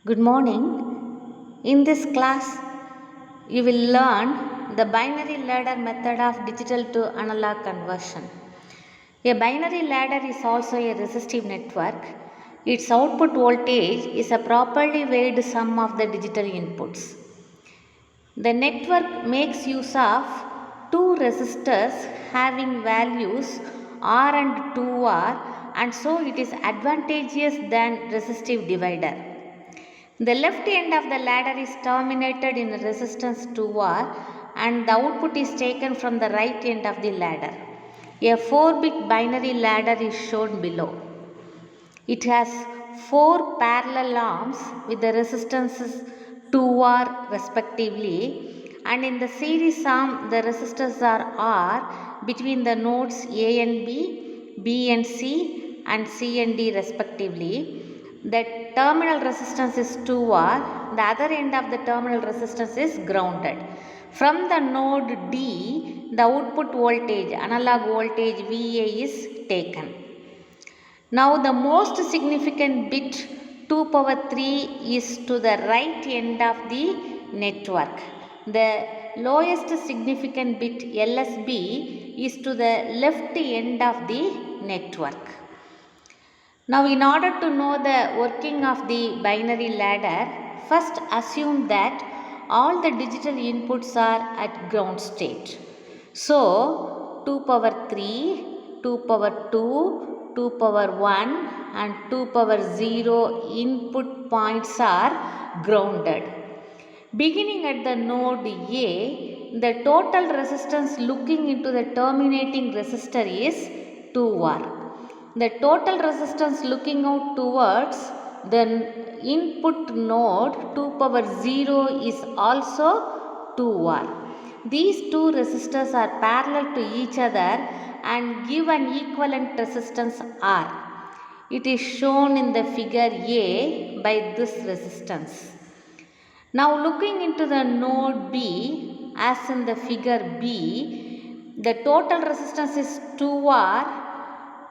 Good morning. In this class, you will learn the binary ladder method of digital to analog conversion. A binary ladder is also a resistive network. Its output voltage is a properly weighed sum of the digital inputs. The network makes use of two resistors having values R and 2R, and so it is advantageous than resistive divider. The left end of the ladder is terminated in resistance 2R and the output is taken from the right end of the ladder. A 4-bit binary ladder is shown below. It has 4 parallel arms with the resistances 2R respectively, and in the series arm the resistors are R between the nodes A and B and C and C and D respectively. The terminal resistance is 2R, the other end of the terminal resistance is grounded. From the node D, the output voltage, analog voltage VA is taken. Now the most significant bit 2 power 3 is to the right end of the network. The lowest significant bit LSB is to the left end of the network. Now in order to know the working of the binary ladder, first assume that all the digital inputs are at ground state. So 2 power 3, 2 power 2, 2 power 1 and 2 power 0 input points are grounded. Beginning at the node A, the total resistance looking into the terminating resistor is 2R. The total resistance looking out towards the input node 2 power 0 is also 2R. These two resistors are parallel to each other and give an equivalent resistance R. It is shown in the figure A by this resistance. Now looking into the node B, as in the figure B, the total resistance is 2R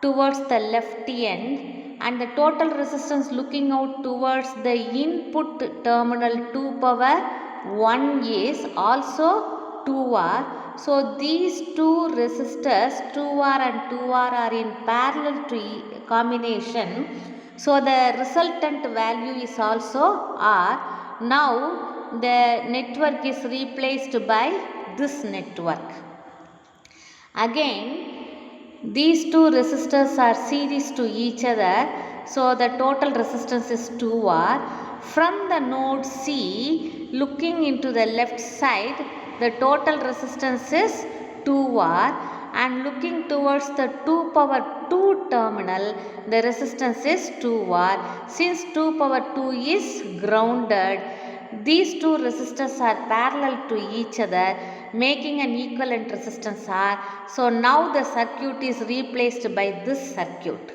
towards the left end and the total resistance looking out towards the input terminal 2 power 1 is also 2R. So these two resistors 2R and 2R are in parallel to combination. So the resultant value is also R. Now the network is replaced by this network. Again, these two resistors are series to each other, so the total resistance is 2R. From the node C, looking into the left side, the total resistance is 2R, and looking towards the 2 power 2 terminal, the resistance is 2R. Since 2 power 2 is grounded, these two resistors are parallel to each other, making an equivalent resistance R. So now the circuit is replaced by this circuit.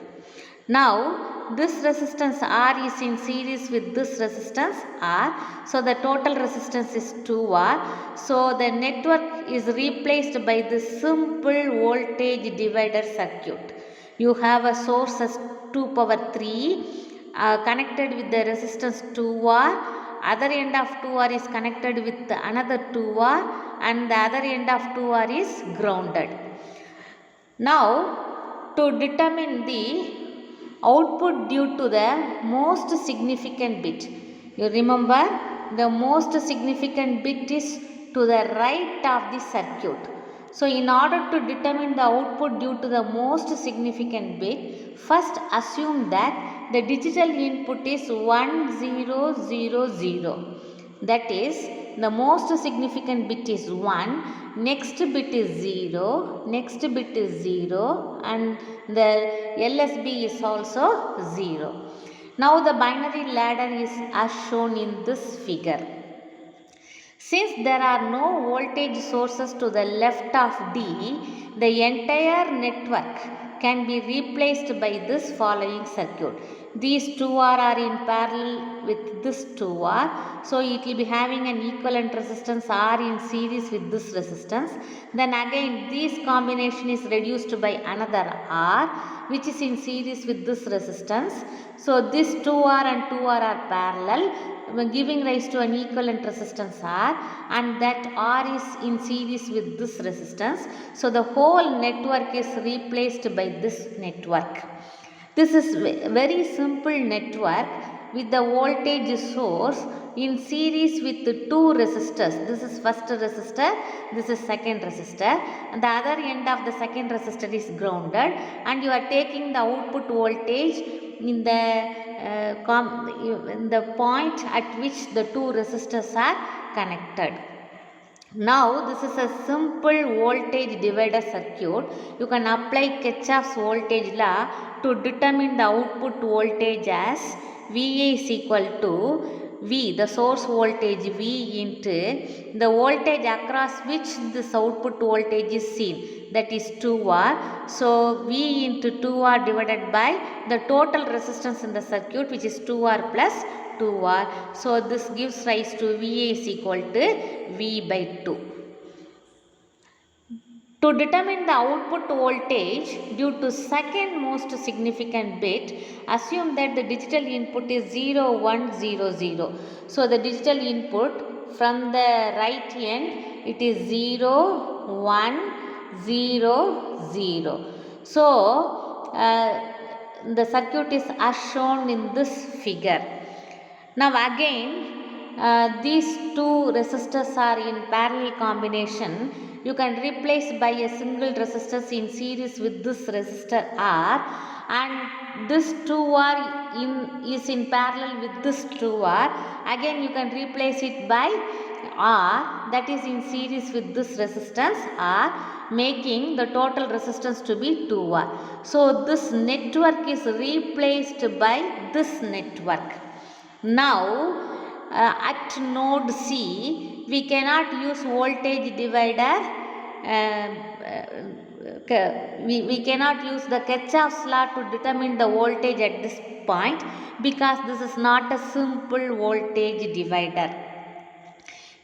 Now this resistance R is in series with this resistance R. So the total resistance is 2R. So the network is replaced by this simple voltage divider circuit. You have a source as 2 power 3 connected with the resistance 2R. Other end of 2R is connected with another 2R and the other end of 2R is grounded. Now to determine the output due to the most significant bit. You remember the most significant bit is to the right of the circuit. So in order to determine the output due to the most significant bit, first assume that the digital input is 1000. That is, the most significant bit is 1, next bit is 0, next bit is 0 and the LSB is also 0. Now the binary ladder is as shown in this figure. Since there are no voltage sources to the left of D, the entire network can be replaced by this following circuit. these 2R are in parallel with this 2R, so it will be having an equivalent resistance R in series with this resistance. Then again this combination is reduced by another R which is in series with this resistance. So this 2R and 2R are parallel, giving rise to an equivalent resistance R, and that R is in series with this resistance. So the whole network is replaced by this network. This is very simple network with the voltage source in series with the two resistors. This is first resistor, this is second resistor, and the other end of the second resistor is grounded, and you are taking the output voltage in the point at which the two resistors are connected. Now this is a simple voltage divider circuit. You can apply Kirchhoff's voltage law to determine the output voltage as VA is equal to V, the source voltage V, into the voltage across which this output voltage is seen, that is 2R. So V into 2R divided by the total resistance in the circuit, which is 2R plus 2R. So this gives rise to VA is equal to V by 2. To determine the output voltage due to second most significant bit, assume that the digital input is 0, 1, 0, 0. So the digital input from the right end, it is 0, 1, 0, 0. So the circuit is as shown in this figure. Now again these two resistors are in parallel combination. You can replace by a single resistor in series with this resistor R, and this 2R is in parallel with this 2R. Again you can replace it by R, that is in series with this resistance R, making the total resistance to be 2R. So this network is replaced by this network. Now at node C we cannot use voltage divider, we cannot use the Kirchhoff's law to determine the voltage at this point, because this is not a simple voltage divider.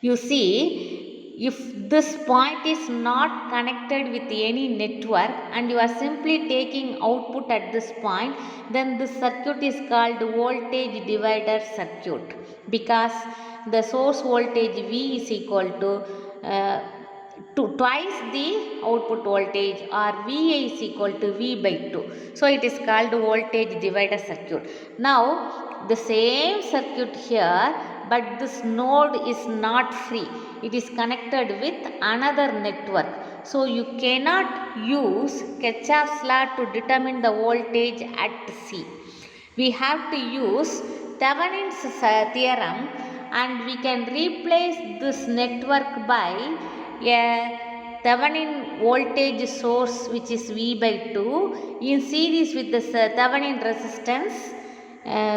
You see, if this point is not connected with any network and you are simply taking output at this point, then this circuit is called voltage divider circuit, because the source voltage V is equal to twice the output voltage, or VA is equal to V by 2. So it is called voltage divider circuit. Now the same circuit here, but this node is not free. It is connected with another network. So you cannot use Kirchhoff's law to determine the voltage at C. We have to use Thevenin's theorem, and we can replace this network by a Thevenin voltage source, which is V by 2, in series with the Thevenin resistance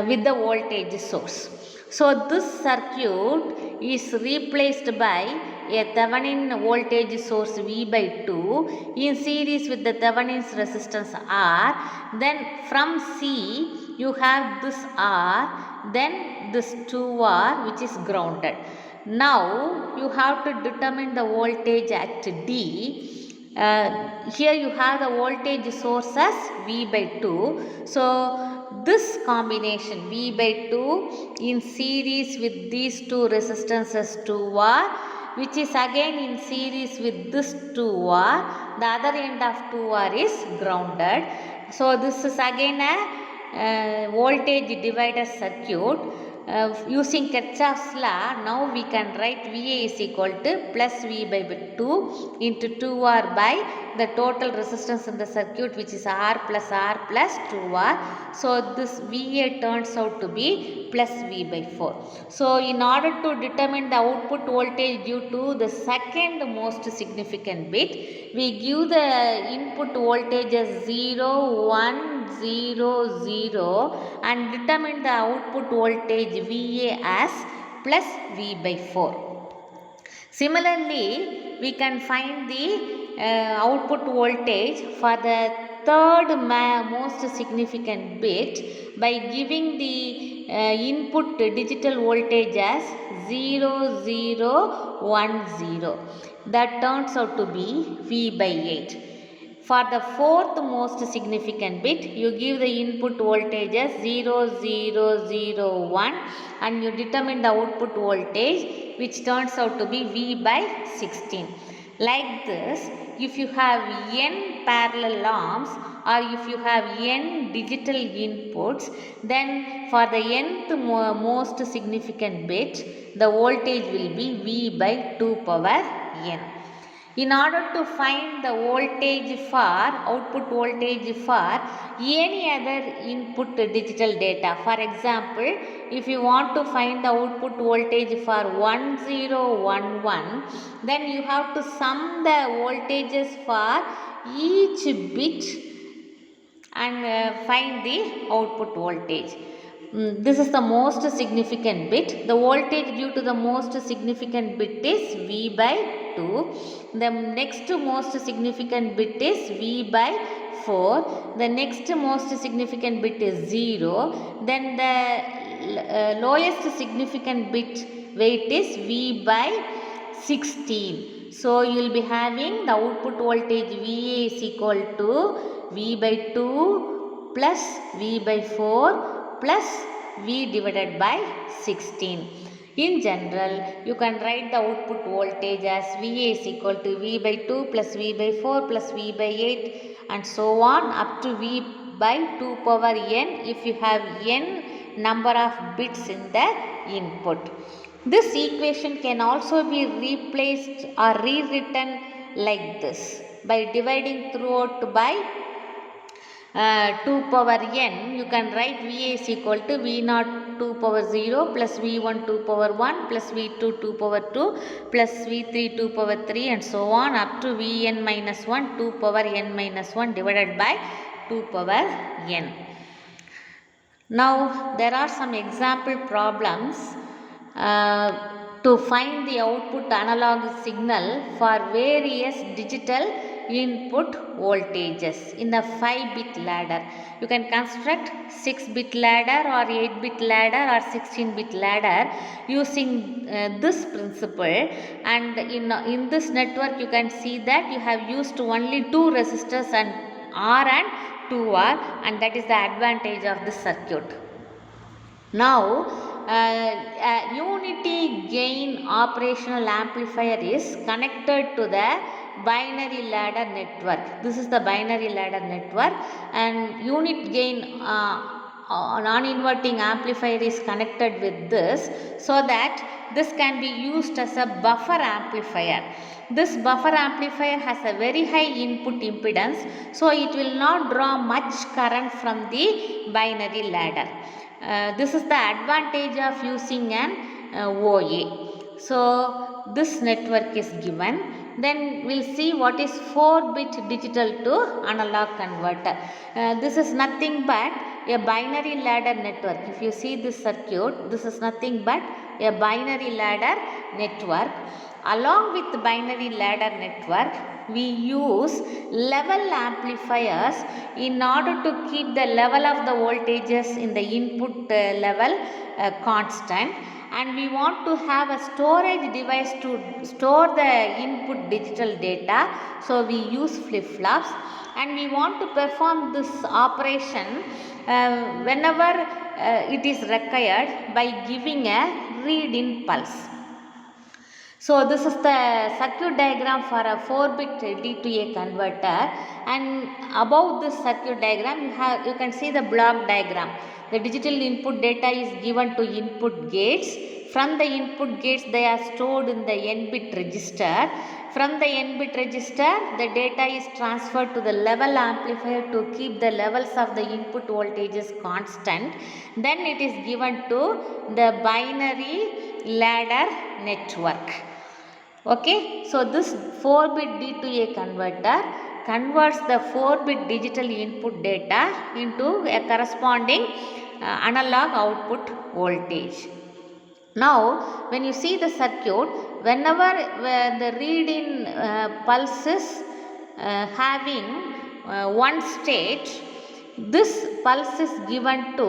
with the voltage source. So this circuit is replaced by a Thevenin voltage source V by 2 in series with the Thevenin's resistance R. Then from C you have this R, then this 2R which is grounded. Now you have to determine the voltage at D. Here you have the voltage source as V by 2. So this combination V by 2 in series with these two resistances 2R, which is again in series with this 2R, the other end of 2R is grounded. So this is again a voltage divider circuit. Using Kirchhoff's law, now we can write VA is equal to plus V by 2 into 2R by the total resistance in the circuit, which is R plus 2R. So this VA turns out to be plus V by 4. So in order to determine the output voltage due to the second most significant bit, we give the input voltage as 0, 1, 0, 0, and determine the output voltage VA as plus V by 4. Similarly, we can find the output voltage for the third most significant bit by giving the input digital voltage as 0010. That turns out to be V by 8. For the fourth most significant bit, you give the input voltage as 0001 and you determine the output voltage, which turns out to be V by 16. Like this, if you have n parallel arms or if you have n digital inputs, then for the nth most significant bit, the voltage will be V by 2 power n. In order to find the voltage for output voltage for any other input digital data, for example, if you want to find the output voltage for 1011, then you have to sum the voltages for each bit and find the output voltage. This is the most significant bit. The voltage due to the most significant bit is V by 2. The next most significant bit is V by 4. The next most significant bit is 0. Then the lowest significant bit weight is V by 16. So you will be having the output voltage VA is equal to V by 2 plus V by 4 plus V divided by 16. In general, you can write the output voltage as VA is equal to V by 2 plus V by 4 plus V by 8 and so on up to V by 2 power n if you have n number of bits in the input. This equation can also be replaced or rewritten like this by dividing throughout by 2 power n. You can write VA is equal to V0 2 power 0 plus V1 2 power 1 plus V2 2 power 2 plus V3 2 power 3 and so on up to Vn minus 1 2 power n minus 1 divided by 2 power n. Now there are some example problems to find the output analog signal for various digital input voltages in the 5-bit ladder. You can construct 6-bit ladder or 8-bit ladder or 16-bit ladder using this principle, and in this network you can see that you have used only 2 resistors and R and 2R, and that is the advantage of this circuit. Now unity gain operational amplifier is connected to the binary ladder network. This is the binary ladder network, and unit gain non-inverting amplifier is connected with this, so that this can be used as a buffer amplifier. This buffer amplifier has a very high input impedance, so it will not draw much current from the binary ladder. This is the advantage of using an OA. So this network is given. Then we'll see what is 4-bit digital to analog converter. This is nothing but a binary ladder network. If you see this circuit, this is nothing but a binary ladder network. Along with the binary ladder network, we use level amplifiers in order to keep the level of the voltages in the input level constant, and we want to have a storage device to store the input digital data, so we use flip-flops, and we want to perform this operation whenever it is required by giving a read-in pulse. So this is the circuit diagram for a 4-bit D2A converter, and above this circuit diagram you can see the block diagram. The digital input data is given to input gates. From the input gates they are stored in the n-bit register. From the n-bit register the data is transferred to the level amplifier to keep the levels of the input voltages constant. Then it is given to the binary ladder network. Okay, so this 4-bit D2A converter converts the 4-bit digital input data into a corresponding analog output voltage. Now when you see the circuit, whenever the read-in pulse is having one state, This pulse is given to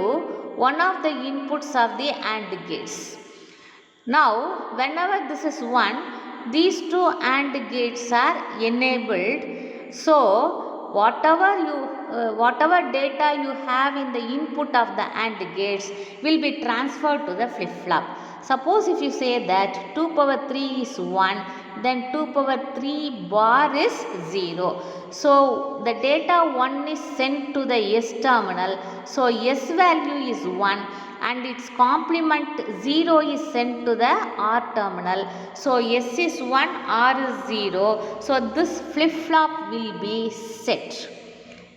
one of the inputs of the AND gates. Now, whenever this is 1, these two AND gates are enabled. So, whatever data you have in the input of the AND gates will be transferred to the flip-flop. Suppose if you say that 2 power 3 is 1, then 2 power 3 bar is 0. So, the data 1 is sent to the S terminal. So, S value is 1 and its complement 0 is sent to the R terminal. So, S is 1, R is 0. So, this flip-flop will be set.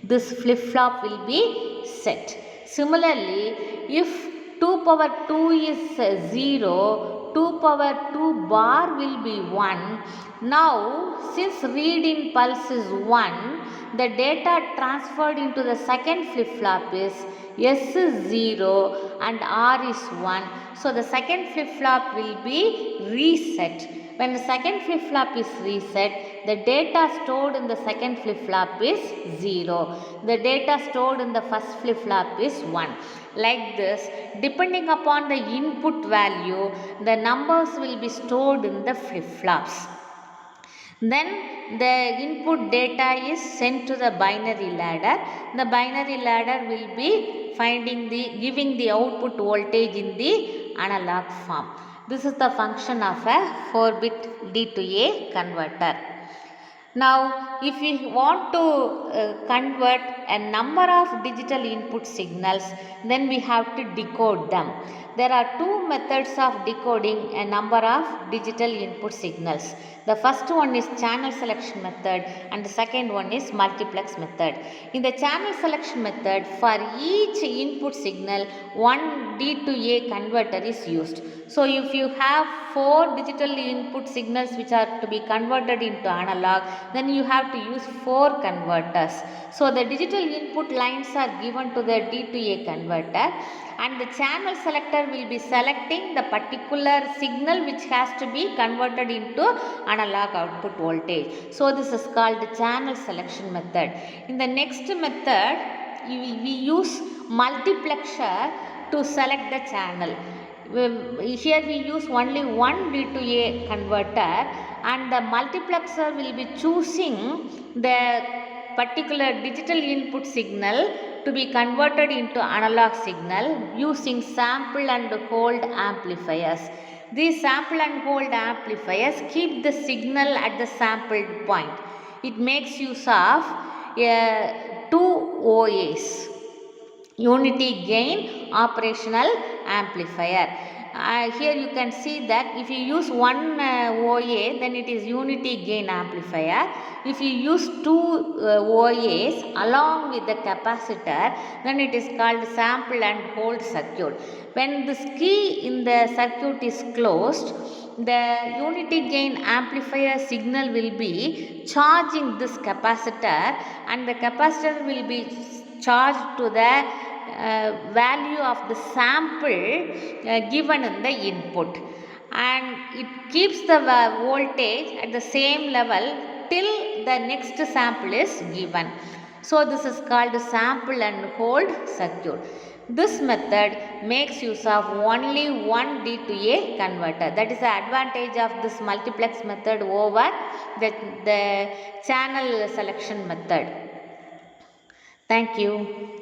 This flip-flop will be set. Similarly, if 2 power 2 is 0, 2 power 2 bar will be 1. Now, since read in pulse is 1, the data transferred into the second flip-flop is S is 0 and R is 1. So, the second flip-flop will be reset. When the second flip-flop is reset, the data stored in the second flip-flop is 0. The data stored in the first flip-flop is 1. Like this, depending upon the input value, the numbers will be stored in the flip-flops. Then the input data is sent to the binary ladder. The binary ladder will be giving the output voltage in the analog form. This is the function of a 4-bit D to A converter. Now, if we want to convert a number of digital input signals, then we have to decode them. There are two methods of decoding a number of digital input signals. The first one is channel selection method and the second one is multiplex method. In the channel selection method, for each input signal, one D to A converter is used. So, if you have 4 digital input signals which are to be converted into analog, then you have to use 4 converters. So, the digital input lines are given to the D to A converter and the channel selector will be selecting the particular signal which has to be converted into analog output voltage. So, this is called the channel selection method. In the next method, we use multiplexer to select the channel. Here we use only one D to A converter and the multiplexer will be choosing the particular digital input signal to be converted into analog signal using sample and hold amplifiers. These sample and hold amplifiers keep the signal at the sampled point. It makes use of 2 OAs. Unity gain operational amplifier. Here you can see that if you use one OA, then it is unity gain amplifier. If you use 2 OAs along with the capacitor, then it is called sample and hold circuit. When this key in the circuit is closed, the unity gain amplifier signal will be charging this capacitor and the capacitor will be charged to the value of the sample given in the input, and it keeps the voltage at the same level till the next sample is given. So, this is called sample and hold circuit. This method makes use of only one D to A converter. That is the advantage of this multiplex method over the channel selection method. Thank you.